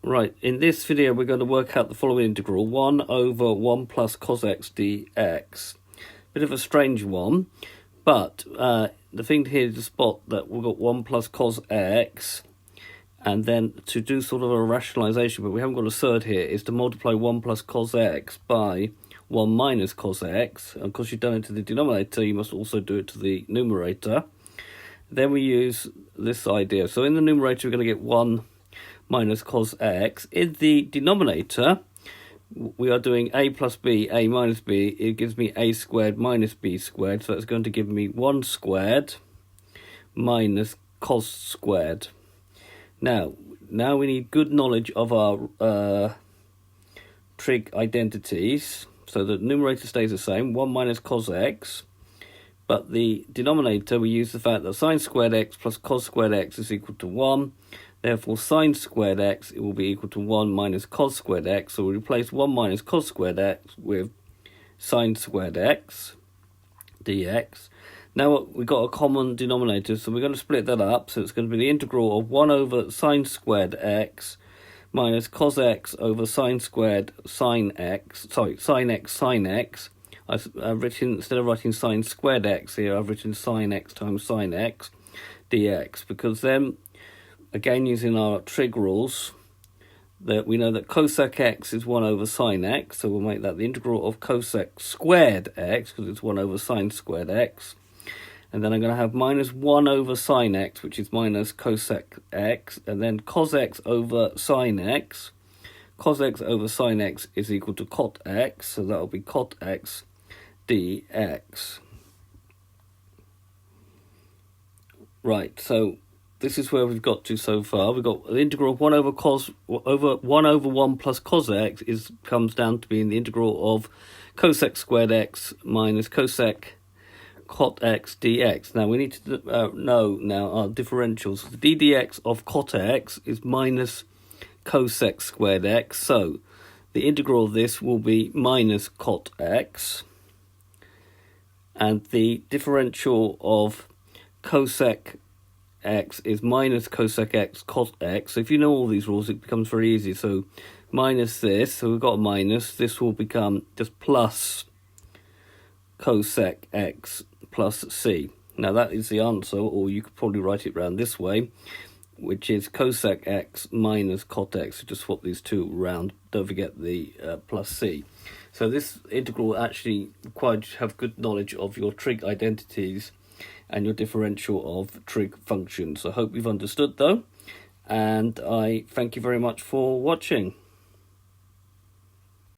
Right, in this video we're going to work out the following integral, 1 over 1 plus cos x dx. Bit of a strange one, but the thing here is to spot that we've got 1 plus cos x, and then to do sort of a rationalisation, but we haven't got a third here, is to multiply 1 plus cos x by 1 minus cos x. And because you've done it to the denominator, you must also do it to the numerator. Then we use this idea. So in the numerator we're going to get 1 minus cos x. In the denominator, we are doing a plus b, a minus b. It gives me a squared minus b squared. So it's going to give me 1 squared minus cos squared. Now we need good knowledge of our trig identities. So the numerator stays the same, 1 minus cos x. But the denominator, we use the fact that sine squared x plus cos squared x is equal to 1. Therefore, sine squared x, it will be equal to 1 minus cos squared x. So we replace 1 minus cos squared x with sine squared x dx. Now we've got a common denominator, so we're going to split that up. So it's going to be the integral of 1 over sine squared x minus cos x over sine squared sine x. Sorry, sine x sine x. I've written, instead of writing sine squared x here, I've written sine x times sine x dx, because then, again using our trig rules, that we know that cosec x is 1 over sine x, so we'll make that the integral of cosec squared x, because it's 1 over sine squared x. And then I'm going to have minus 1 over sine x, which is minus cosec x, and then cos x over sine x. Cos x over sine x is equal to cot x, so that will be cot x dx. Right, so this is where we've got to so far. We've got the integral of 1 over 1 plus cos x comes down to being the integral of cosec squared x minus cosec cot x dx. Now we need to know now our differentials. The d dx of cot x is minus cosec squared x, so the integral of this will be minus cot x, and the differential of cosec x is minus cosec x cot x. So if you know all these rules, it becomes very easy. So minus this, so we've got a minus, this will become just plus cosec x plus c. Now that is the answer, or you could probably write it around this way, which is cosec x minus cot x. So just swap these two around, don't forget the plus c. So this integral actually requires you to have good knowledge of your trig identities and your differential of trig functions. I hope you've understood though, and I thank you very much for watching.